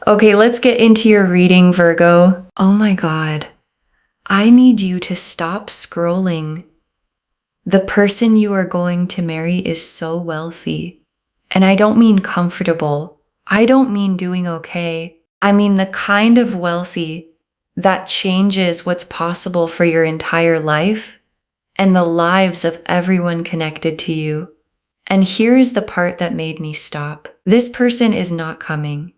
Okay, let's get into your reading, Virgo. Oh my God. I need you to stop scrolling. The person you are going to marry is so wealthy. And I don't mean comfortable. I don't mean doing okay. I mean the kind of wealthy that changes what's possible for your entire life and the lives of everyone connected to you. And here's the part that made me stop. This person is not coming.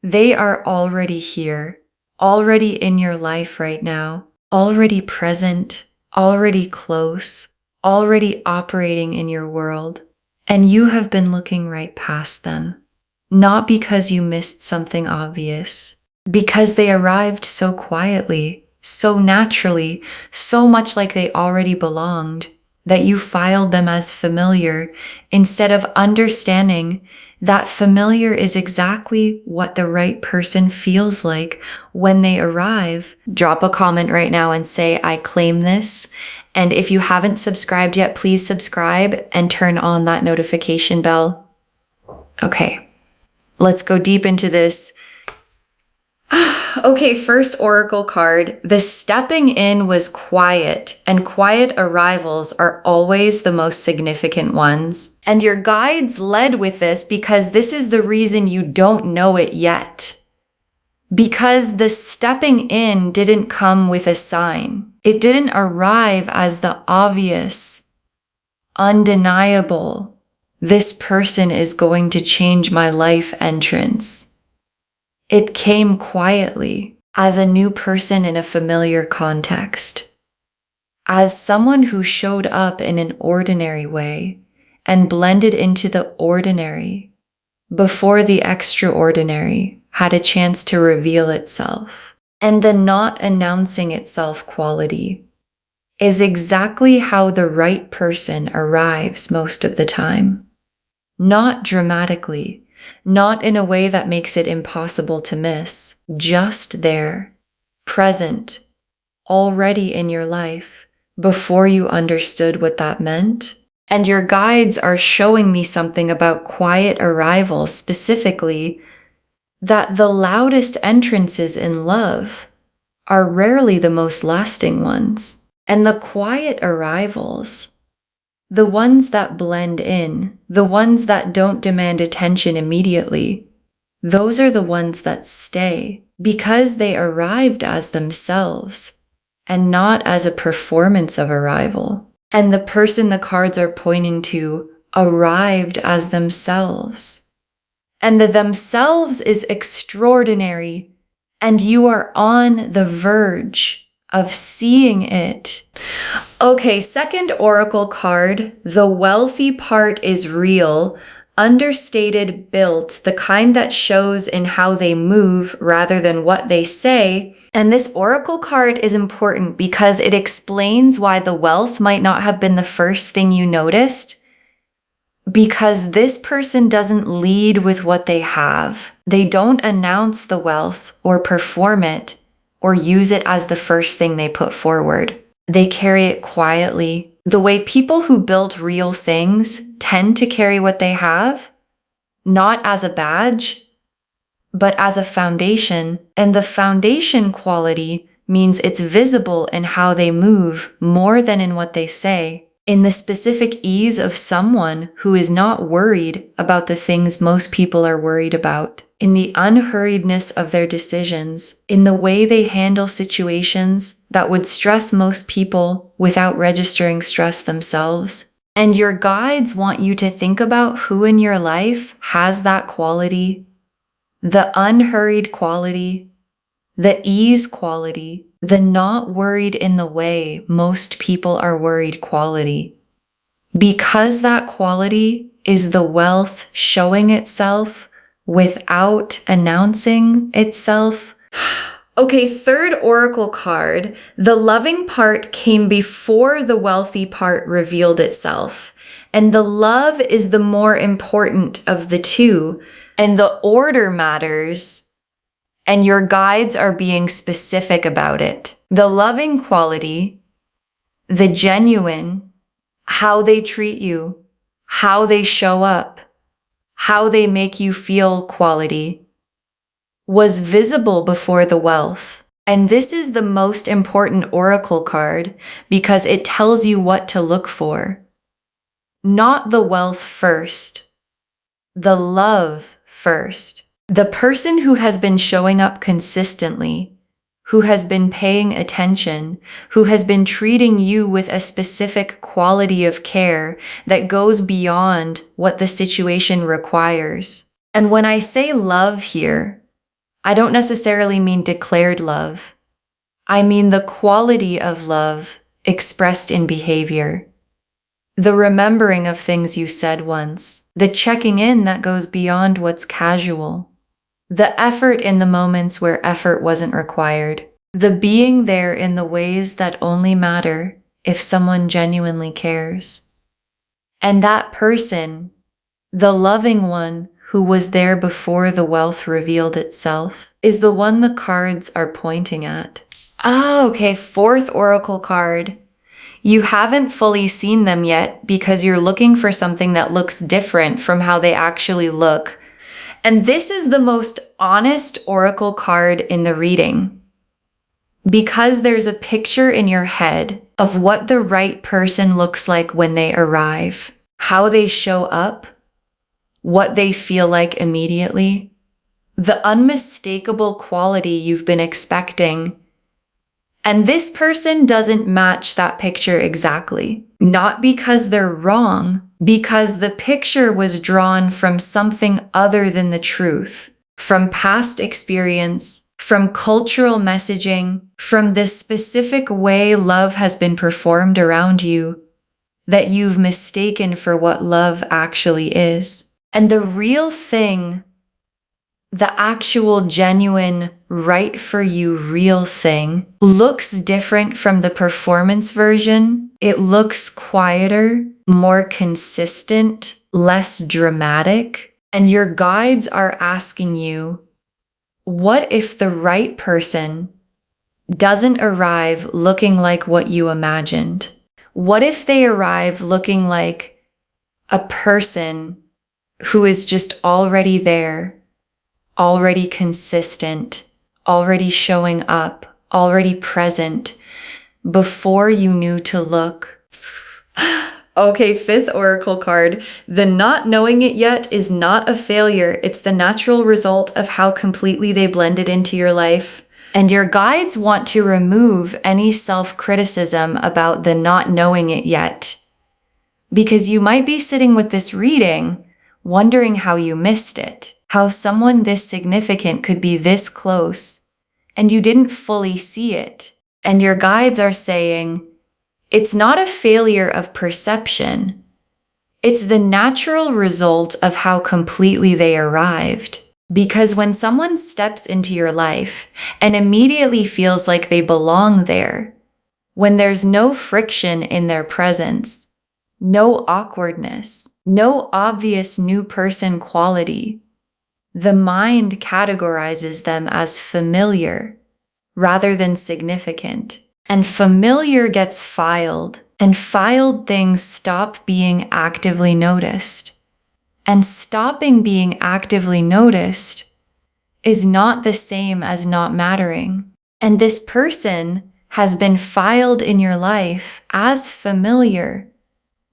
They are already here, already in your life right now, already present, already close, already operating in your world. And you have been looking right past them. Not because you missed something obvious, because they arrived so quietly, so naturally, so much like they already belonged, that you filed them as familiar instead of understanding that familiar is exactly what the right person feels like when they arrive. Drop a comment right now and say, I claim this. And if you haven't subscribed yet, please subscribe and turn on that notification bell. Okay, let's go deep into this. Okay, first oracle card. The stepping in was quiet, and quiet arrivals are always the most significant ones. And your guides led with this because this is the reason you don't know it yet. Because the stepping in didn't come with a sign. It didn't arrive as the obvious, undeniable, this person is going to change my life entrance. It came quietly, as a new person in a familiar context, as someone who showed up in an ordinary way and blended into the ordinary before the extraordinary had a chance to reveal itself. And the not announcing itself quality is exactly how the right person arrives most of the time. Not dramatically, not in a way that makes it impossible to miss, just there, present, already in your life, before you understood what that meant. And your guides are showing me something about quiet arrivals, specifically, that the loudest entrances in love are rarely the most lasting ones. And the quiet arrivals, the ones that blend in, the ones that don't demand attention immediately, those are the ones that stay because they arrived as themselves and not as a performance of arrival. And the person the cards are pointing to arrived as themselves. And the themselves is extraordinary, and you are on the verge of seeing it. Okay, second oracle card. The wealthy part is real, understated, built, the kind that shows in how they move rather than what they say. And this oracle card is important because it explains why the wealth might not have been the first thing you noticed. Because this person doesn't lead with what they have. They don't announce the wealth or perform it or use it as the first thing they put forward. They carry it quietly. The way people who built real things tend to carry what they have, not as a badge, but as a foundation. And the foundation quality means it's visible in how they move more than in what they say. In the specific ease of someone who is not worried about the things most people are worried about, in the unhurriedness of their decisions, in the way they handle situations that would stress most people without registering stress themselves. And your guides want you to think about who in your life has that quality, the unhurried quality, the ease quality, the not worried in the way most people are worried quality. Because that quality is the wealth showing itself without announcing itself. Okay, third oracle card. The loving part came before the wealthy part revealed itself. And the love is the more important of the two. And the order matters. And your guides are being specific about it. The loving quality, the genuine, how they treat you, how they show up, how they make you feel quality, was visible before the wealth. And this is the most important oracle card because it tells you what to look for. Not the wealth first, the love first. The person who has been showing up consistently, who has been paying attention, who has been treating you with a specific quality of care that goes beyond what the situation requires. And when I say love here, I don't necessarily mean declared love. I mean the quality of love expressed in behavior. The remembering of things you said once, the checking in that goes beyond what's casual, the effort in the moments where effort wasn't required, the being there in the ways that only matter if someone genuinely cares. And that person, the loving one who was there before the wealth revealed itself, is the one the cards are pointing at. Okay, fourth oracle card. You haven't fully seen them yet because you're looking for something that looks different from how they actually look. And this is the most honest oracle card in the reading because there's a picture in your head of what the right person looks like when they arrive, how they show up, what they feel like immediately, the unmistakable quality you've been expecting. And this person doesn't match that picture exactly. Not because they're wrong, because the picture was drawn from something other than the truth, from past experience, from cultural messaging, from this specific way love has been performed around you that you've mistaken for what love actually is. And the real thing, the actual genuine, right for you real thing, looks different from the performance version. It looks quieter, more consistent, less dramatic. And your guides are asking you, what if the right person doesn't arrive looking like what you imagined? What if they arrive looking like a person who is just already there, already consistent, already showing up, already present, before you knew to look? Okay, fifth oracle card. The not knowing it yet is not a failure. It's the natural result of how completely they blended into your life. And your guides want to remove any self-criticism about the not knowing it yet. Because you might be sitting with this reading, wondering how you missed it, how someone this significant could be this close, and you didn't fully see it. And your guides are saying, it's not a failure of perception. It's the natural result of how completely they arrived. Because when someone steps into your life and immediately feels like they belong there, when there's no friction in their presence, no awkwardness, no obvious new person quality, the mind categorizes them as familiar rather than significant. And familiar gets filed, and filed things stop being actively noticed. And stopping being actively noticed is not the same as not mattering. And this person has been filed in your life as familiar,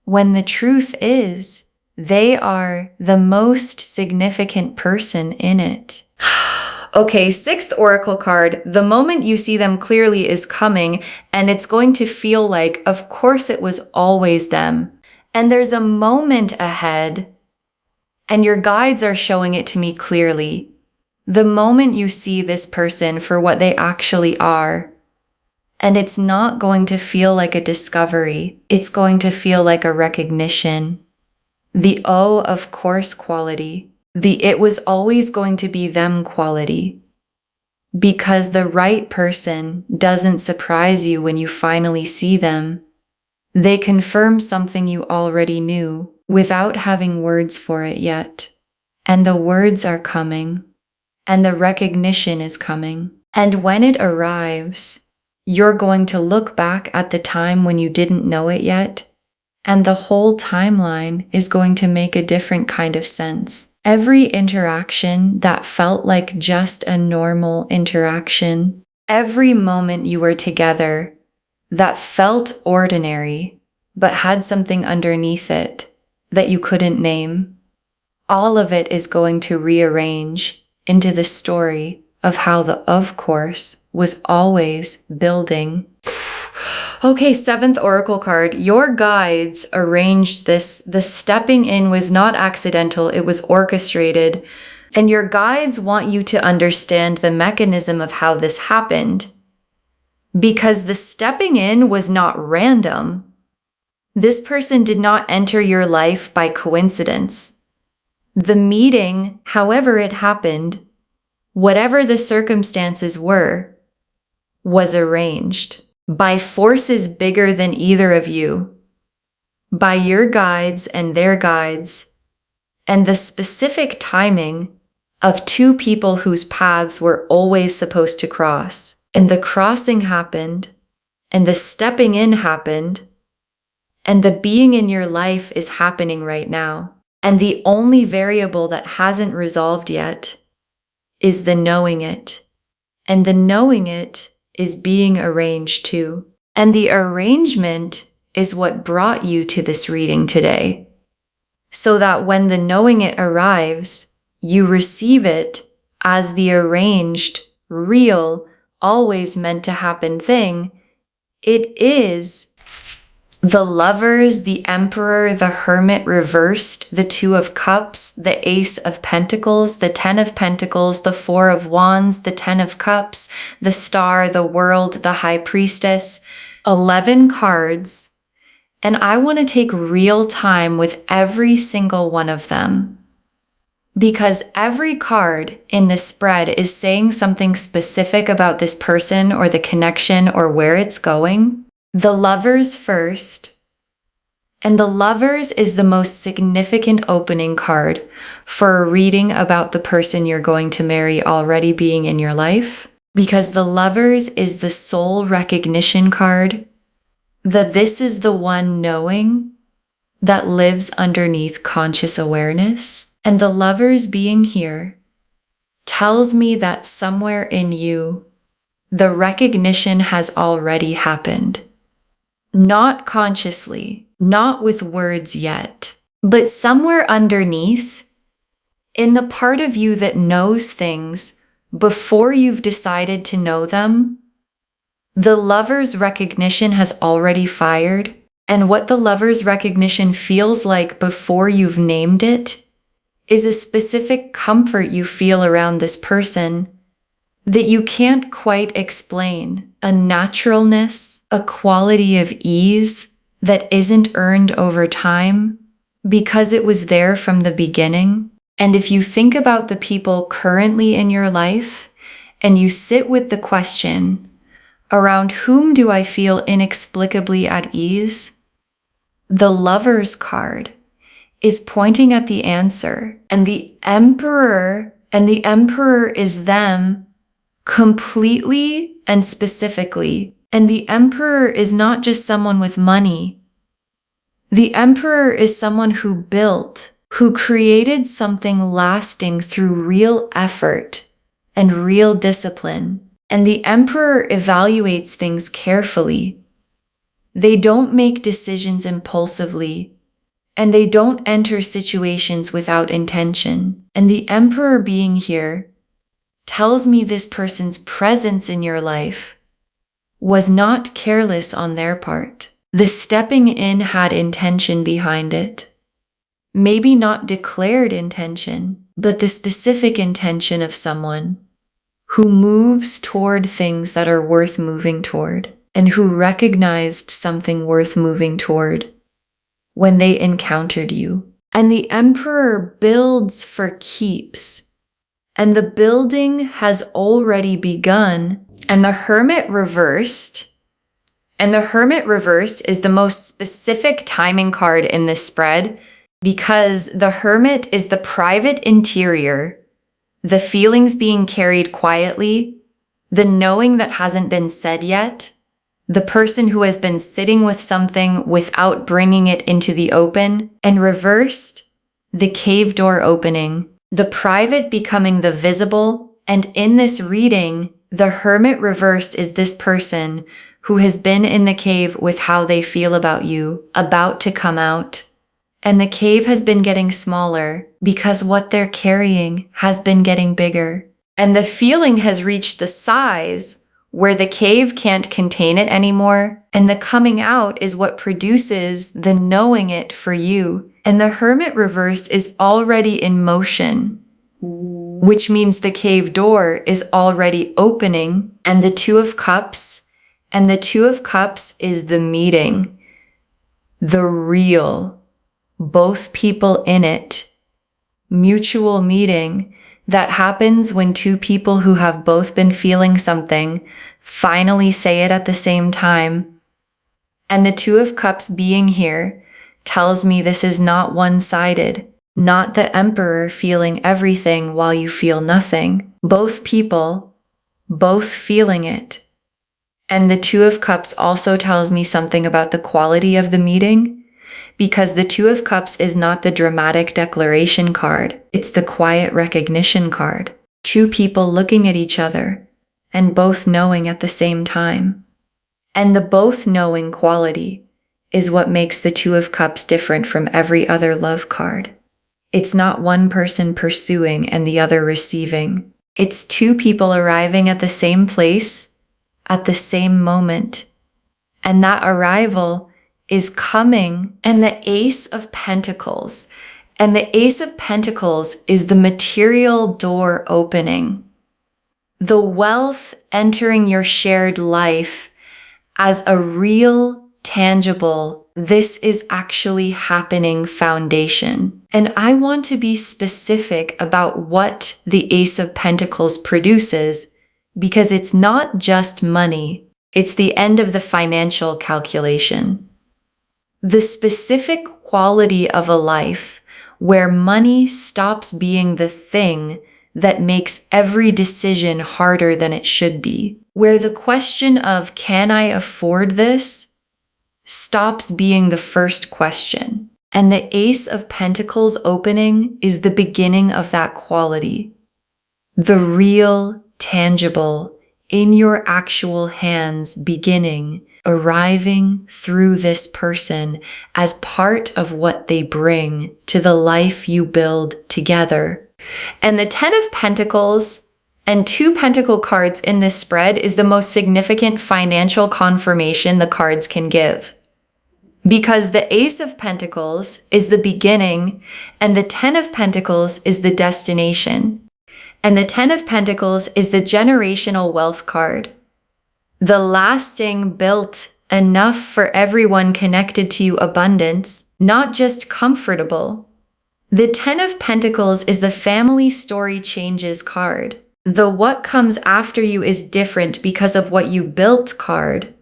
when the truth is they are the most significant person in it. Okay, sixth oracle card. The moment you see them clearly is coming, and it's going to feel like, of course it was always them. And there's a moment ahead, and your guides are showing it to me clearly. The moment you see this person for what they actually are. And it's not going to feel like a discovery. It's going to feel like a recognition. The oh, of course quality. The it was always going to be them quality. Because the right person doesn't surprise you when you finally see them. They confirm something you already knew without having words for it yet. And the words are coming. And the recognition is coming. And when it arrives, you're going to look back at the time when you didn't know it yet, and the whole timeline is going to make a different kind of sense. Every interaction that felt like just a normal interaction, every moment you were together that felt ordinary but had something underneath it that you couldn't name, all of it is going to rearrange into the story of how the of course was always building. Okay, 7th oracle card. Your guides arranged this. The stepping in was not accidental, it was orchestrated. And your guides want you to understand the mechanism of how this happened. Because the stepping in was not random. This person did not enter your life by coincidence. The meeting, however it happened, whatever the circumstances were, was arranged by forces bigger than either of you, by your guides and their guides, and the specific timing of two people whose paths were always supposed to cross. And the crossing happened, and the stepping in happened, and the being in your life is happening right now. And the only variable that hasn't resolved yet is the knowing it. And the knowing it is being arranged too. And the arrangement is what brought you to this reading today. So that when the knowing it arrives, you receive it as the arranged, real, always meant to happen thing. It is the Lovers, the Emperor, the Hermit reversed, the Two of Cups, the Ace of Pentacles, the Ten of Pentacles, the Four of Wands, the Ten of Cups, the Star, the World, the High Priestess. 11 cards. And I want to take real time with every single one of them. Because every card in this spread is saying something specific about this person or the connection or where it's going. The Lovers first. And the Lovers is the most significant opening card for a reading about the person you're going to marry already being in your life. Because the Lovers is the soul recognition card. This is the one knowing that lives underneath conscious awareness. And the Lovers being here tells me that somewhere in you, the recognition has already happened. Not consciously, not with words yet, but somewhere underneath, in the part of you that knows things before you've decided to know them, the Lover's recognition has already fired. And what the Lover's recognition feels like before you've named it is a specific comfort you feel around this person that you can't quite explain, a naturalness, a quality of ease that isn't earned over time because it was there from the beginning. And if you think about the people currently in your life and you sit with the question, around whom do I feel inexplicably at ease? The Lover's card is pointing at the answer, and the Emperor is them completely and specifically. And the Emperor is not just someone with money. The Emperor is someone who built, who created something lasting through real effort and real discipline. And the Emperor evaluates things carefully. They don't make decisions impulsively, and they don't enter situations without intention. And the Emperor being here tells me this person's presence in your life was not careless on their part. The stepping in had intention behind it. Maybe not declared intention, but the specific intention of someone who moves toward things that are worth moving toward, and who recognized something worth moving toward when they encountered you. And the Emperor builds for keeps, and the building has already begun. And the Hermit reversed, is the most specific timing card in this spread because the Hermit is the private interior, the feelings being carried quietly, the knowing that hasn't been said yet, the person who has been sitting with something without bringing it into the open, and reversed, the cave door opening, the private becoming the visible, and in this reading, the Hermit reversed is this person who has been in the cave with how they feel about you, about to come out. And the cave has been getting smaller because what they're carrying has been getting bigger. And the feeling has reached the size where the cave can't contain it anymore. And the coming out is what produces the knowing it for you. And the Hermit reversed is already in motion, which means the cave door is already opening. And the Two of Cups, and the Two of Cups is the meeting, the real, both people in it, mutual meeting that happens when two people who have both been feeling something finally say it at the same time. And the Two of Cups being here tells me this is not one-sided, not the Emperor feeling everything while you feel nothing. Both people, both feeling it. And the Two of Cups also tells me something about the quality of the meeting, because the Two of Cups is not the dramatic declaration card. It's the quiet recognition card. Two people looking at each other and both knowing at the same time. And the both knowing quality is what makes the Two of Cups different from every other love card. It's not one person pursuing and the other receiving. It's two people arriving at the same place at the same moment. And that arrival is coming, and the Ace of Pentacles. And the Ace of Pentacles is the material door opening. The wealth entering your shared life as a real, tangible, this is actually happening foundation. And I want to be specific about what the Ace of Pentacles produces, because it's not just money. It's the end of the financial calculation. The specific quality of a life where money stops being the thing that makes every decision harder than it should be, where the question of can I afford this stops being the first question. And the Ace of Pentacles opening is the beginning of that quality. The real, tangible, in your actual hands beginning, arriving through this person as part of what they bring to the life you build together. And the Ten of Pentacles and two Pentacle cards in this spread is the most significant financial confirmation the cards can give. Because the Ace of Pentacles is the beginning and the Ten of Pentacles is the destination. And the Ten of Pentacles is the generational wealth card. The lasting, built enough for everyone connected to you abundance, not just comfortable. The Ten of Pentacles is the family story changes card. The what comes after you is different because of what you built card.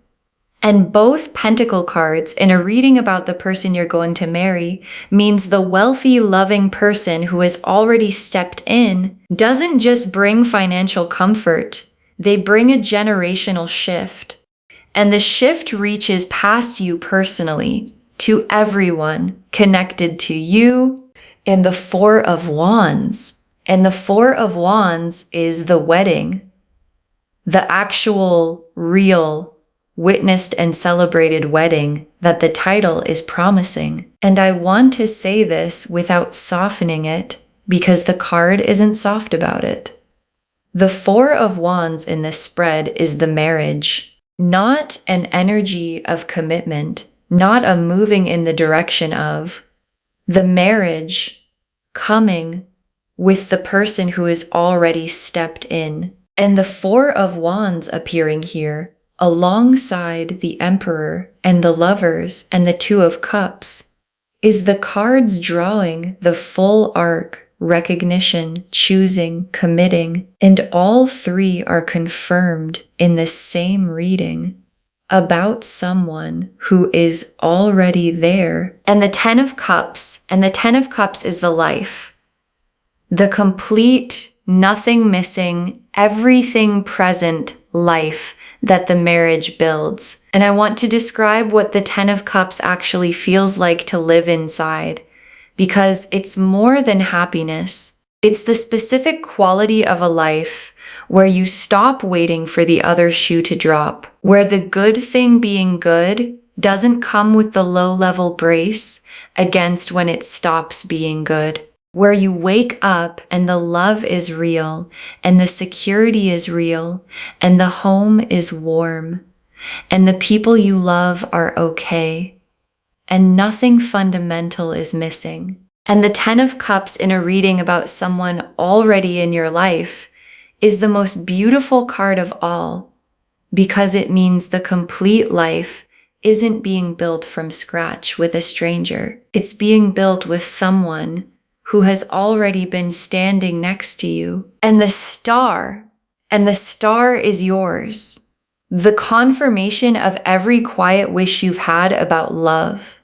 And both Pentacle cards in a reading about the person you're going to marry means the wealthy, loving person who has already stepped in doesn't just bring financial comfort. They bring a generational shift, and the shift reaches past you personally to everyone connected to you. In the Four of Wands, and the Four of Wands is the wedding, the actual, real, witnessed and celebrated wedding that the title is promising. And I want to say this without softening it because the card isn't soft about it. The Four of Wands in this spread is the marriage, not an energy of commitment, not a moving in the direction of, the marriage coming with the person who is already stepped in. And the Four of Wands appearing here alongside the Emperor and the Lovers and the Two of Cups is the cards drawing the full arc. Recognition, choosing, committing, and all three are confirmed in the same reading about someone who is already there. And the Ten of Cups, and the Ten of Cups is the life. The complete, nothing missing, everything present life that the marriage builds. And I want to describe what the Ten of Cups actually feels like to live inside, because it's more than happiness. It's the specific quality of a life where you stop waiting for the other shoe to drop, where the good thing being good doesn't come with the low-level brace against when it stops being good, where you wake up and the love is real and the security is real and the home is warm and the people you love are okay and nothing fundamental is missing. And the 10 of Cups in a reading about someone already in your life is the most beautiful card of all because it means the complete life isn't being built from scratch with a stranger. It's being built with someone who has already been standing next to you. And the star is yours. The confirmation of every quiet wish you've had about love.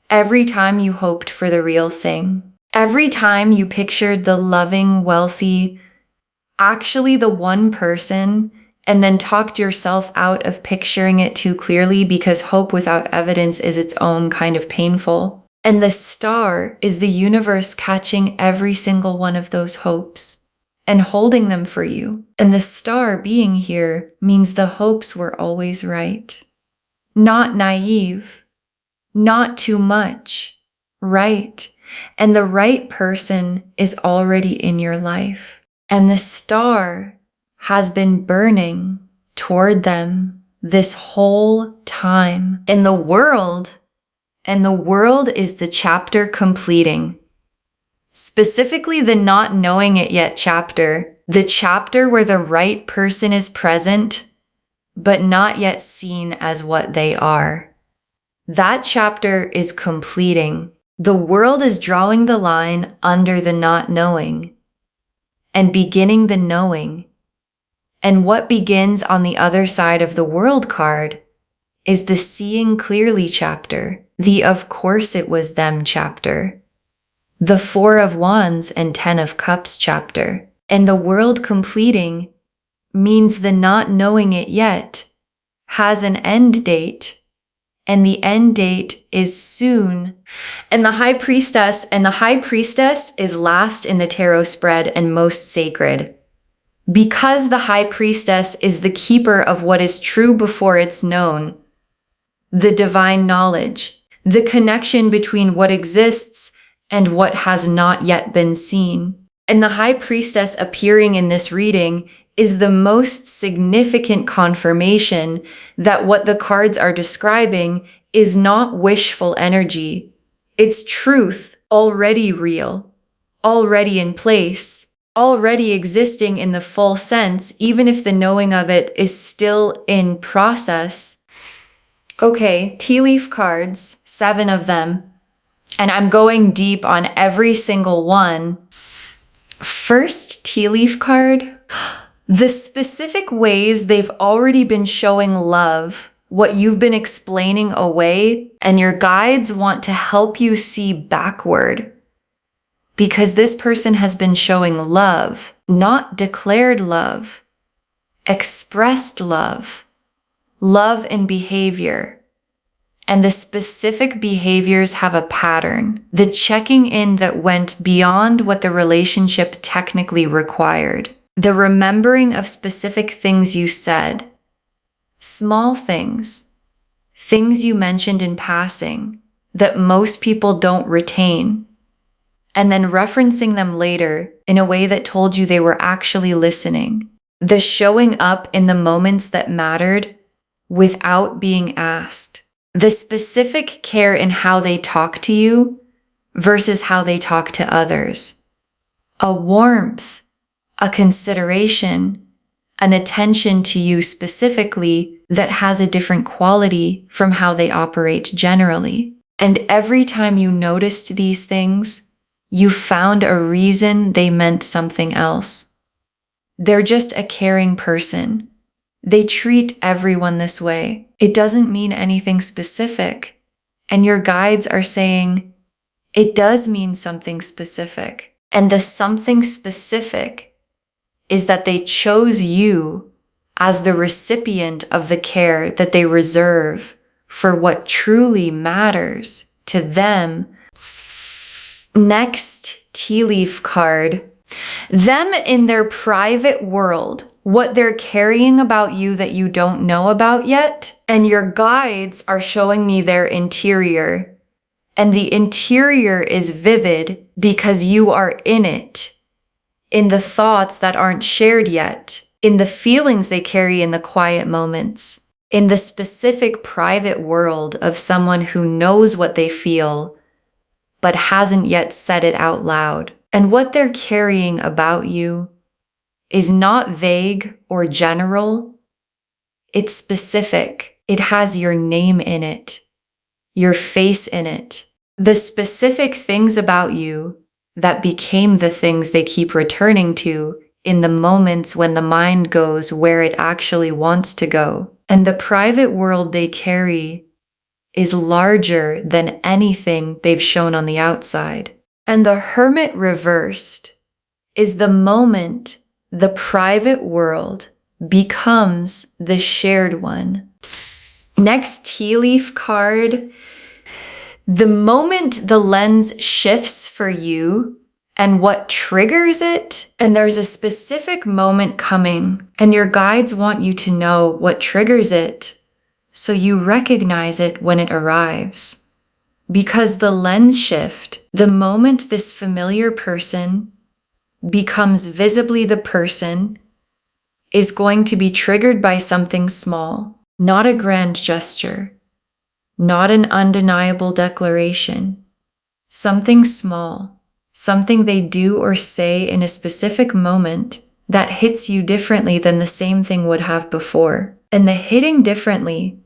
Every time you hoped for the real thing. Every time you pictured the loving, wealthy, actually the one person, and then talked yourself out of picturing it too clearly because hope without evidence is its own kind of painful. And the star is the universe catching every single one of those hopes and holding them for you. And the star being here means the hopes were always right. Not naive. Not too much, right? And the right person is already in your life. And the star has been burning toward them this whole time. And the world is the chapter completing. Specifically the not knowing it yet chapter. The chapter where the right person is present, but not yet seen as what they are. That chapter is completing. The world is drawing the line under the not knowing and beginning the knowing. And what begins on the other side of the world card is the seeing clearly chapter, the of course it was them chapter, the 4 of Wands and 10 of Cups chapter. And the world completing means the not knowing it yet has an end date. And the end date is soon. And the High Priestess is last in the tarot spread and most sacred. Because the High Priestess is the keeper of what is true before it's known, the divine knowledge, the connection between what exists and what has not yet been seen. And the High Priestess appearing in this reading is the most significant confirmation that what the cards are describing is not wishful energy. It's truth already real, already in place, already existing in the full sense, even if the knowing of it is still in process. Okay, tea leaf cards, 7 of them, and I'm going deep on every single one. First tea leaf card. The specific ways they've already been showing love, what you've been explaining away, and your guides want to help you see backward. Because this person has been showing love, not declared love, expressed love, love in behavior. And the specific behaviors have a pattern, the checking in that went beyond what the relationship technically required. The remembering of specific things you said, small things, things you mentioned in passing that most people don't retain, and then referencing them later in a way that told you they were actually listening. The showing up in the moments that mattered without being asked. The specific care in how they talk to you versus how they talk to others. A warmth, a consideration, an attention to you specifically that has a different quality from how they operate generally. And every time you noticed these things, you found a reason they meant something else. They're just a caring person. They treat everyone this way. It doesn't mean anything specific. And your guides are saying, it does mean something specific. And the something specific is that they chose you as the recipient of the care that they reserve for what truly matters to them. Next tea leaf card, Them in their private world, what they're carrying about you that you don't know about yet. And your guides are showing me their interior. And the interior is vivid because you are in it, in the thoughts that aren't shared yet, in the feelings they carry in the quiet moments, in the specific private world of someone who knows what they feel, but hasn't yet said it out loud. And what they're carrying about you is not vague or general. It's specific. It has your name in it, your face in it, the specific things about you that became the things they keep returning to in the moments when the mind goes where it actually wants to go. And the private world they carry is larger than anything they've shown on the outside. And the Hermit reversed is the moment the private world becomes the shared one. Next tea leaf card. The moment the lens shifts for you and what triggers it, and there's a specific moment coming, and your guides want you to know what triggers it so you recognize it when it arrives. Because the lens shift, the moment this familiar person becomes visibly the person, is going to be triggered by something small, not a grand gesture. Not an undeniable declaration. Something small, something they do or say in a specific moment that hits you differently than the same thing would have before. And the hitting differently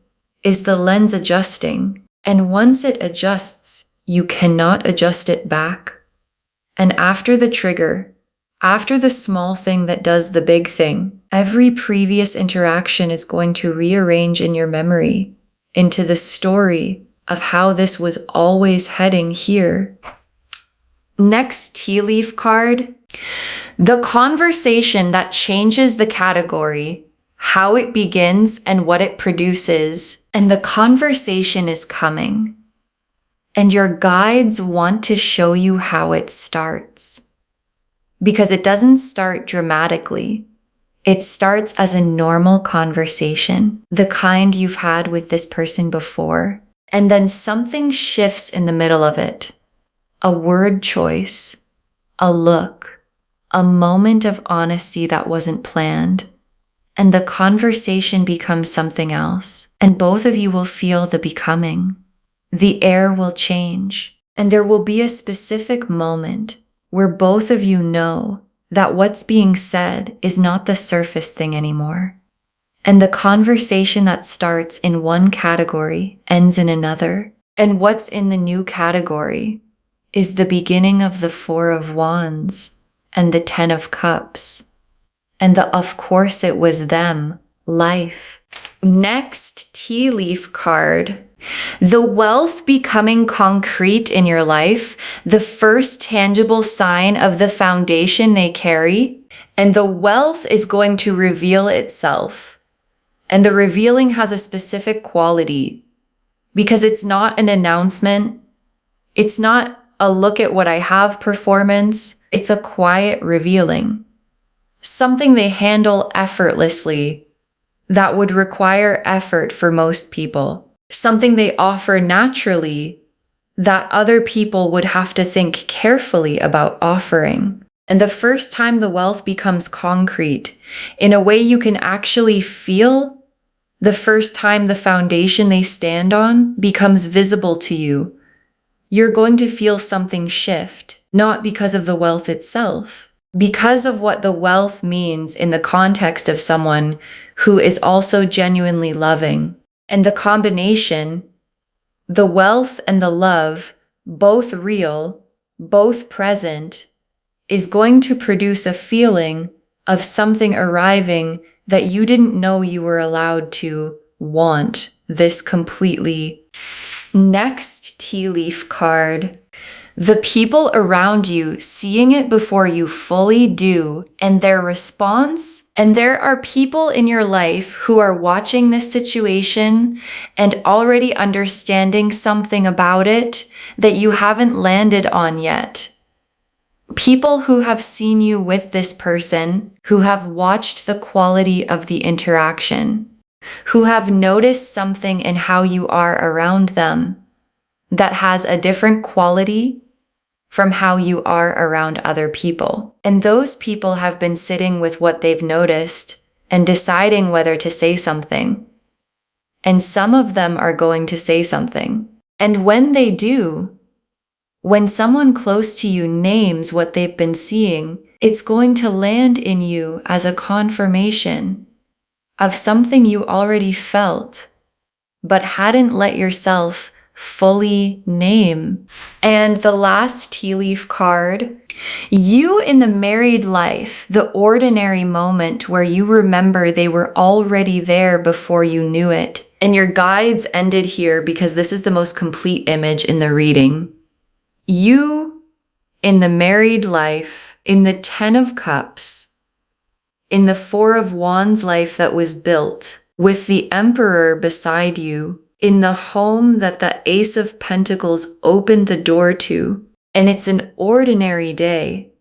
is the lens adjusting. And once it adjusts, you cannot adjust it back. And after the trigger, after the small thing that does the big thing, every previous interaction is going to rearrange in your memory into the story of how this was always heading here. Next tea leaf card. The conversation that changes the category, how it begins and what it produces. And the conversation is coming. And your guides want to show you how it starts. Because it doesn't start dramatically. It starts as a normal conversation, the kind you've had with this person before, and then something shifts in the middle of it. A word choice, a look, a moment of honesty that wasn't planned, and the conversation becomes something else, and both of you will feel the becoming. The air will change, and there will be a specific moment where both of you know that what's being said is not the surface thing anymore. And the conversation that starts in one category ends in another. And what's in the new category is the beginning of the Four of Wands and the Ten of Cups. And the of course it was them, life. Next tea leaf card. The wealth becoming concrete in your life, the first tangible sign of the foundation they carry, and the wealth is going to reveal itself. And the revealing has a specific quality because it's not an announcement. It's not a look at what I have performance. It's a quiet revealing. Something they handle effortlessly that would require effort for most people. Something they offer naturally that other people would have to think carefully about offering. And the first time the wealth becomes concrete, in a way you can actually feel, the first time the foundation they stand on becomes visible to you, you're going to feel something shift, not because of the wealth itself, because of what the wealth means in the context of someone who is also genuinely loving. And the combination, the wealth and the love, both real, both present, is going to produce a feeling of something arriving that you didn't know you were allowed to want this completely. Next tea leaf card. The people around you seeing it before you fully do, and their response. And there are people in your life who are watching this situation and already understanding something about it that you haven't landed on yet. People who have seen you with this person, who have watched the quality of the interaction, who have noticed something in how you are around them that has a different quality from how you are around other people. And those people have been sitting with what they've noticed and deciding whether to say something. And some of them are going to say something. And when they do, when someone close to you names what they've been seeing, it's going to land in you as a confirmation of something you already felt, but hadn't let yourself fully name. And the last tea leaf card, you in the married life, the ordinary moment where you remember they were already there before you knew it. And your guides ended here because this is the most complete image in the reading. You in the married life, in the 10 of Cups, in the 4 of Wands life that was built, with the Emperor beside you, in the home that the Ace of Pentacles opened the door to, and it's an ordinary day,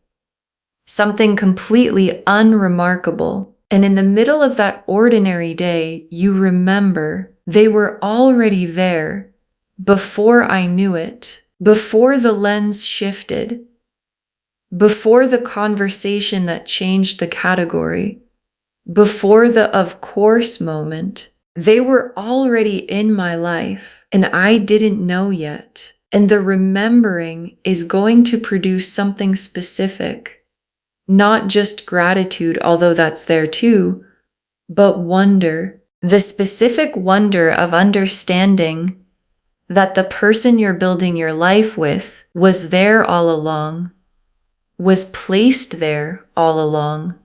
something completely unremarkable. And in the middle of that ordinary day, you remember they were already there before I knew it, before the lens shifted, before the conversation that changed the category, before the of course moment. They were already in my life and I didn't know yet. And the remembering is going to produce something specific, not just gratitude, although that's there too, but wonder. The specific wonder of understanding that the person you're building your life with was there all along, was placed there all along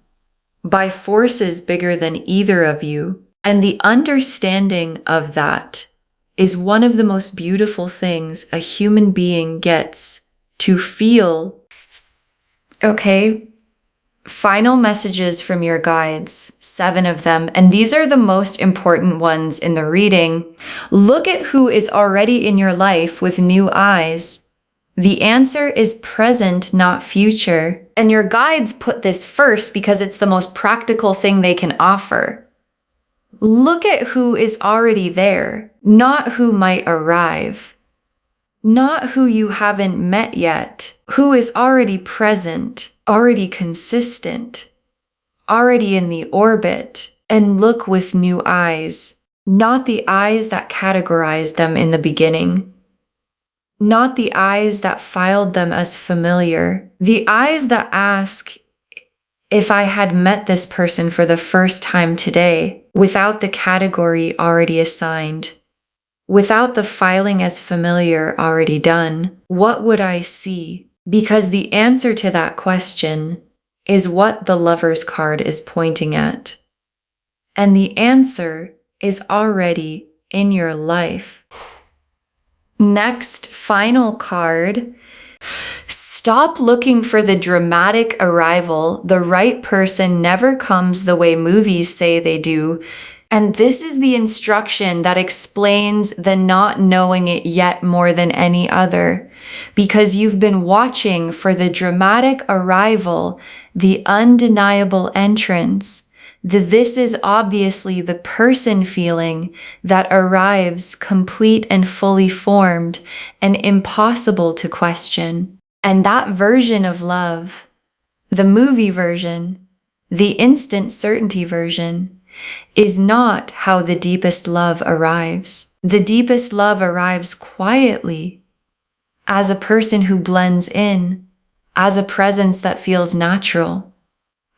by forces bigger than either of you. And the understanding of that is one of the most beautiful things a human being gets to feel. Okay, final messages from your guides, 7 of them, and these are the most important ones in the reading. Look at who is already in your life with new eyes. The answer is present, not future. And your guides put this first because it's the most practical thing they can offer. Look at who is already there, not who might arrive, not who you haven't met yet, who is already present, already consistent, already in the orbit, and look with new eyes, not the eyes that categorized them in the beginning, not the eyes that filed them as familiar, the eyes that ask, if I had met this person for the first time today, without the category already assigned, without the filing as familiar already done, what would I see? Because the answer to that question is what the Lover's card is pointing at. And the answer is already in your life. Next, final card. Stop looking for the dramatic arrival. The right person never comes the way movies say they do. And this is the instruction that explains the not knowing it yet more than any other. Because you've been watching for the dramatic arrival, the undeniable entrance. This is obviously the person feeling that arrives complete and fully formed and impossible to question. And that version of love, the movie version, the instant certainty version, is not how the deepest love arrives. The deepest love arrives quietly, as a person who blends in, as a presence that feels natural,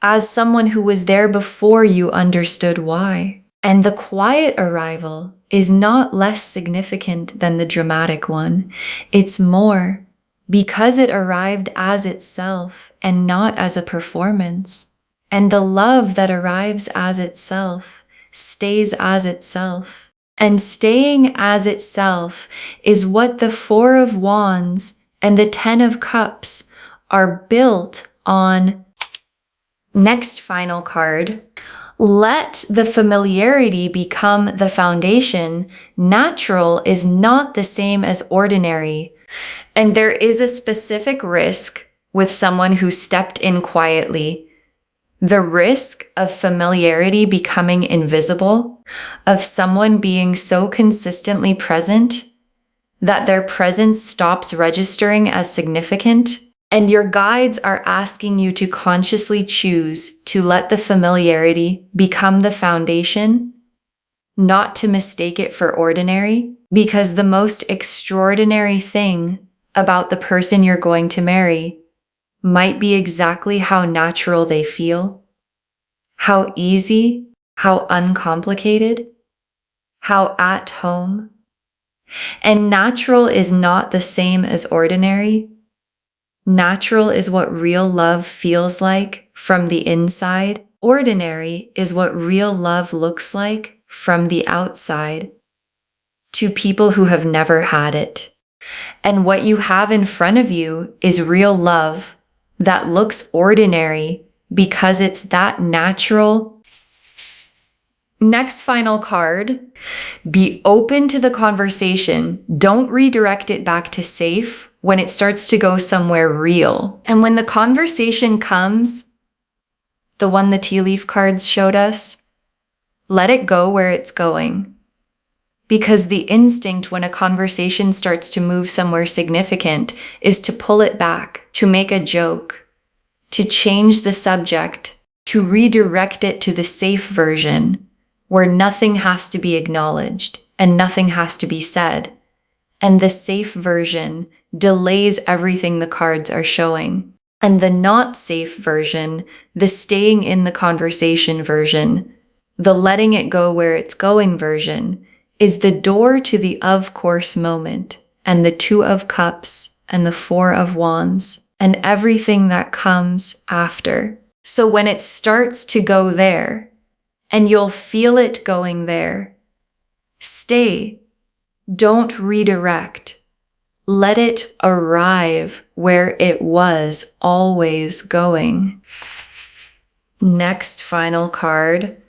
as someone who was there before you understood why. And the quiet arrival is not less significant than the dramatic one. It's more, because it arrived as itself and not as a performance. And the love that arrives as itself stays as itself. And staying as itself is what the 4 of Wands and the 10 of Cups are built on. Next final card. Let the familiarity become the foundation. Natural is not the same as ordinary. And there is a specific risk with someone who stepped in quietly. The risk of familiarity becoming invisible, of someone being so consistently present that their presence stops registering as significant, and your guides are asking you to consciously choose to let the familiarity become the foundation, not to mistake it for ordinary, because the most extraordinary thing about the person you're going to marry might be exactly how natural they feel, how easy, how uncomplicated, how at home. And natural is not the same as ordinary. Natural is what real love feels like from the inside. Ordinary is what real love looks like from the outside to people who have never had it. And what you have in front of you is real love that looks ordinary because it's that natural. Next final card, be open to the conversation. Don't redirect it back to safe when it starts to go somewhere real. And when the conversation comes, the one the tea leaf cards showed us, let it go where it's going. Because the instinct when a conversation starts to move somewhere significant is to pull it back, to make a joke, to change the subject, to redirect it to the safe version where nothing has to be acknowledged and nothing has to be said. And the safe version delays everything the cards are showing. And the not safe version, the staying in the conversation version, the letting it go where it's going version, is the door to the of course moment and the 2 of cups and the 4 of wands and everything that comes after. So when it starts to go there, and you'll feel it going there, stay. Don't redirect. Let it arrive where it was always going. Next final card.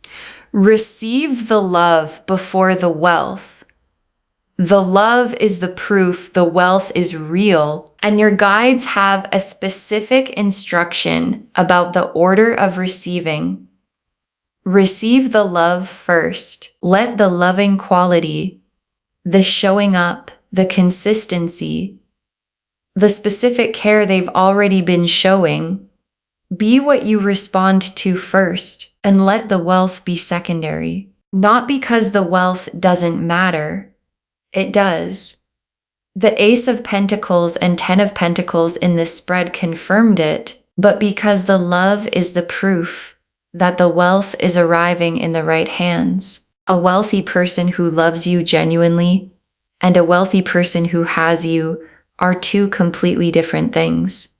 Receive the love before the wealth. The love is the proof the wealth is real, and your guides have a specific instruction about the order of receiving. Receive the love first. Let the loving quality, the showing up, the consistency, the specific care they've already been showing, be what you respond to first, and let the wealth be secondary. Not because the wealth doesn't matter. It does. The Ace of Pentacles and 10 of Pentacles in this spread confirmed it, but because the love is the proof that the wealth is arriving in the right hands. A wealthy person who loves you genuinely and a wealthy person who has you are 2 completely different things.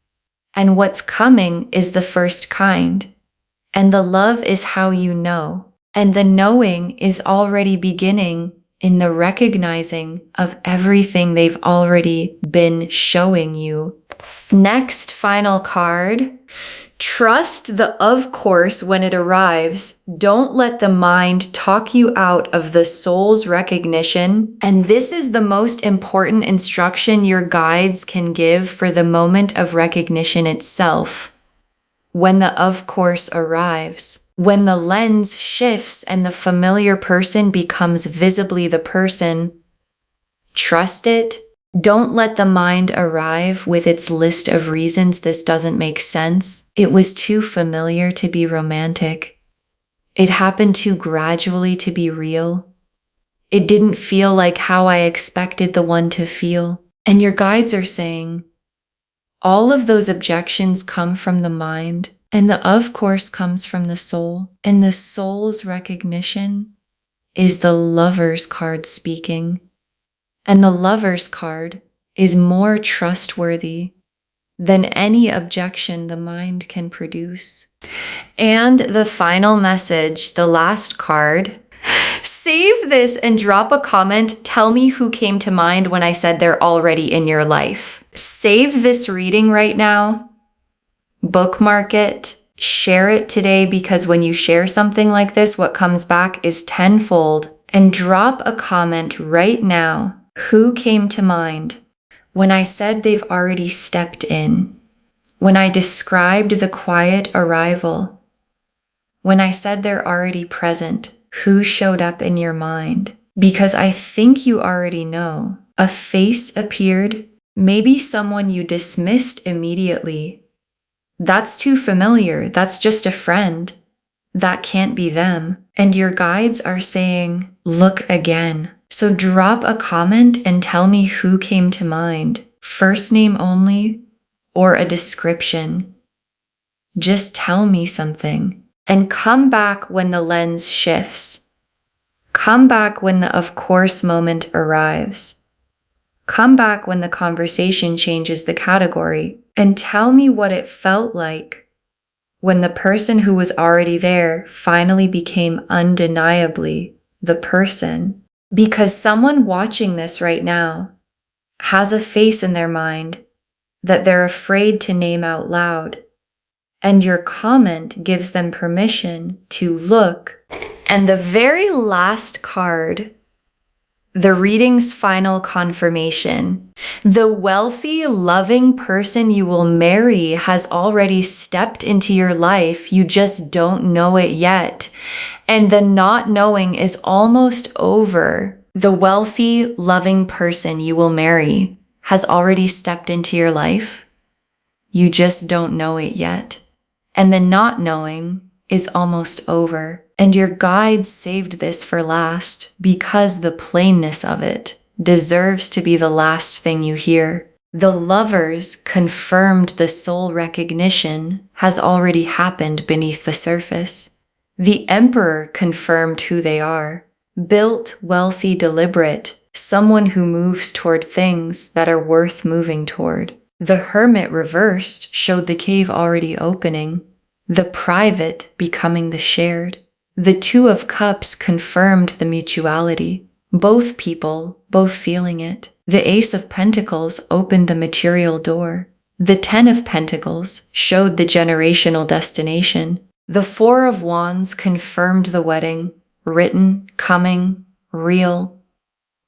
And what's coming is the first kind. And the love is how you know. And the knowing is already beginning in the recognizing of everything they've already been showing you. Next final card. Trust the of course when it arrives. Don't let the mind talk you out of the soul's recognition. And this is the most important instruction your guides can give for the moment of recognition itself. When the of course arrives, when the lens shifts and the familiar person becomes visibly the person, trust it. Don't let the mind arrive with its list of reasons this doesn't make sense. It was too familiar to be romantic. It happened too gradually to be real. It didn't feel like how I expected the one to feel. And your guides are saying, all of those objections come from the mind, and the of course comes from the soul. And the soul's recognition is the Lover's card speaking. And the Lover's card is more trustworthy than any objection the mind can produce. And the final message, the last card. Save this and drop a comment. Tell me who came to mind when I said they're already in your life. Save this reading right now. Bookmark it. Share it today, because when you share something like this, what comes back is tenfold. And drop a comment right now. Who came to mind when I said they've already stepped in? When I described the quiet arrival, when I said they're already present, who showed up in your mind? Because I think you already know. A face appeared, maybe someone you dismissed immediately. That's too familiar. That's just a friend. That can't be them. And your guides are saying, look again. So drop a comment and tell me who came to mind. First name only, or a description. Just tell me something. And come back when the lens shifts. Come back when the of course moment arrives. Come back when the conversation changes the category. And tell me what it felt like when the person who was already there finally became undeniably the person. Because someone watching this right now has a face in their mind that they're afraid to name out loud. And your comment gives them permission to look. And the very last card, the reading's final confirmation. The wealthy, loving person you will marry has already stepped into your life. You just don't know it yet. And the not knowing is almost over. The wealthy, loving person you will marry has already stepped into your life. You just don't know it yet. And the not knowing is almost over. And your guides saved this for last because the plainness of it deserves to be the last thing you hear. The lovers confirmed the soul recognition has already happened beneath the surface. The emperor confirmed who they are. Built, wealthy, deliberate, someone who moves toward things that are worth moving toward. The hermit reversed showed the cave already opening, the private becoming the shared. The two of cups confirmed the mutuality. Both people, both feeling it. The ace of pentacles opened the material door. The 10 of pentacles showed the generational destination. The 4 of wands confirmed the wedding, written, coming, real.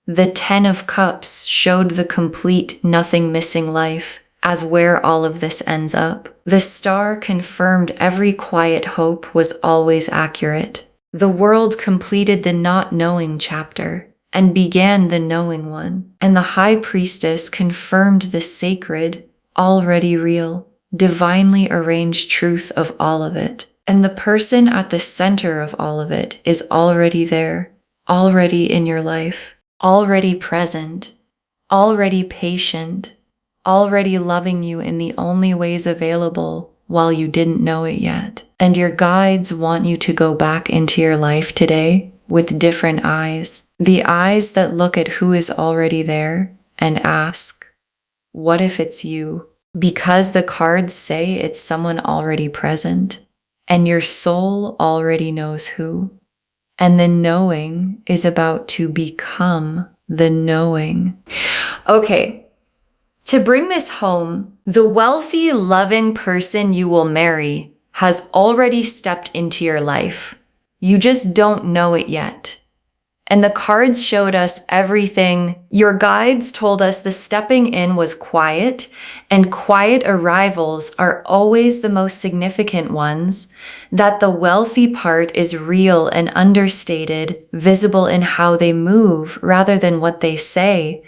The 10 of cups showed the complete, nothing missing life as where all of this ends up. The star confirmed every quiet hope was always accurate. The world completed the not knowing chapter and began the knowing one. And the high priestess confirmed the sacred, already real, divinely arranged truth of all of it. And the person at the center of all of it is already there, already in your life, already present, already patient, already loving you in the only ways available while you didn't know it yet. And your guides want you to go back into your life today with different eyes. The eyes that look at who is already there and ask, what if it's you? Because the cards say it's someone already present and your soul already knows who. And the knowing is about to become the knowing. Okay. To bring this home, the wealthy, loving person you will marry has already stepped into your life. You just don't know it yet. And the cards showed us everything. Your guides told us the stepping in was quiet, and quiet arrivals are always the most significant ones, that the wealthy part is real and understated, visible in how they move rather than what they say,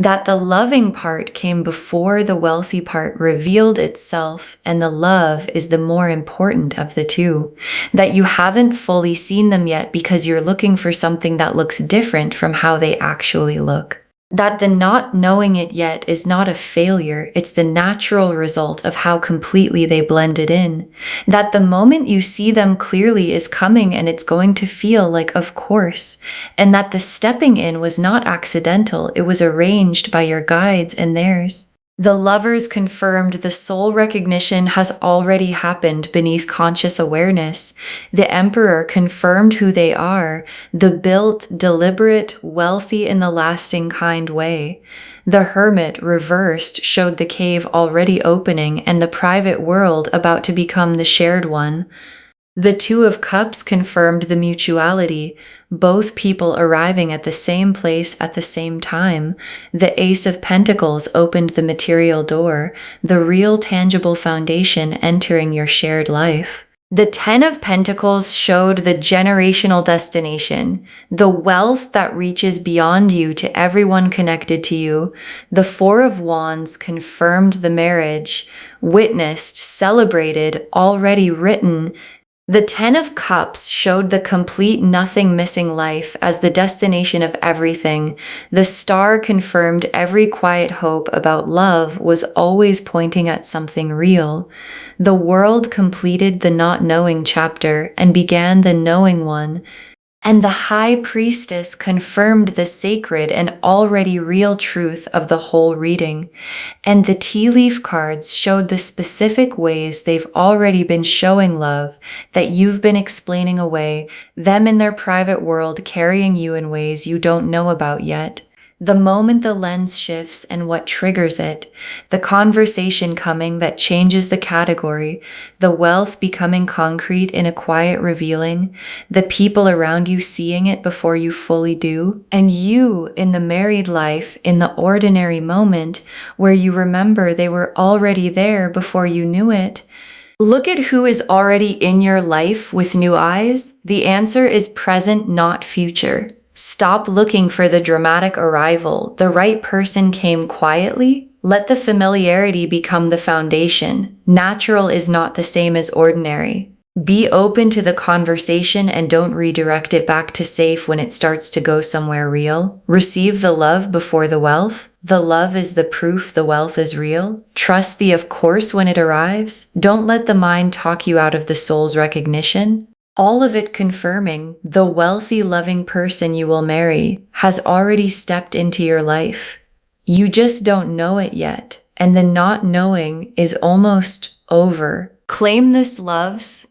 that the loving part came before the wealthy part revealed itself, and the love is the more important of the two, that you haven't fully seen them yet because you're looking for something that looks different from how they actually look. That the not knowing it yet is not a failure, it's the natural result of how completely they blended in. That the moment you see them clearly is coming and it's going to feel like of course. And that the stepping in was not accidental, it was arranged by your guides and theirs. The lovers confirmed the soul recognition has already happened beneath conscious awareness. The emperor confirmed who they are, the built, deliberate, wealthy in the lasting kind way. The hermit reversed showed the cave already opening and the private world about to become the shared one. The Two of Cups confirmed the mutuality, both people arriving at the same place at the same time. The Ace of Pentacles opened the material door, the real tangible foundation entering your shared life. The Ten of Pentacles showed the generational destination, the wealth that reaches beyond you to everyone connected to you. The Four of Wands confirmed the marriage, witnessed, celebrated, already written. The Ten of Cups showed the complete nothing missing life as the destination of everything. The Star confirmed every quiet hope about love was always pointing at something real. The World completed the not knowing chapter and began the knowing one. And the High Priestess confirmed the sacred and already real truth of the whole reading. And the tea leaf cards showed the specific ways they've already been showing love that you've been explaining away, them in their private world carrying you in ways you don't know about yet. The moment the lens shifts and what triggers it, the conversation coming that changes the category, the wealth becoming concrete in a quiet revealing, the people around you seeing it before you fully do, and you in the married life in the ordinary moment where you remember they were already there before you knew it. Look at who is already in your life with new eyes. The answer is present, not future. Stop looking for the dramatic arrival. The right person came quietly. Let the familiarity become the foundation. Natural is not the same as ordinary. Be open to the conversation and don't redirect it back to safe when it starts to go somewhere real. Receive the love before the wealth. The love is the proof the wealth is real. Trust the of course when it arrives. Don't let the mind talk you out of the soul's recognition. All of it confirming the wealthy, loving person you will marry has already stepped into your life. You just don't know it yet, and the not knowing is almost over. Claim this, loves.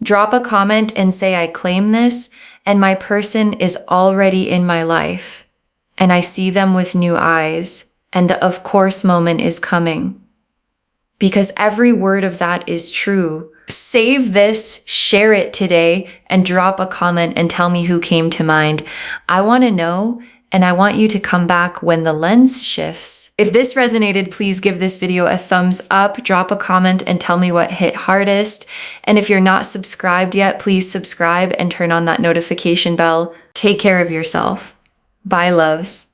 Drop a comment and say, I claim this, and my person is already in my life, and I see them with new eyes, and the of course moment is coming. Because every word of that is true. Save this, share it today, and drop a comment and tell me who came to mind. I want to know, and I want you to come back when the lens shifts. If this resonated, please give this video a thumbs up, drop a comment, and tell me what hit hardest. And if you're not subscribed yet, please subscribe and turn on that notification bell. Take care of yourself. Bye, loves.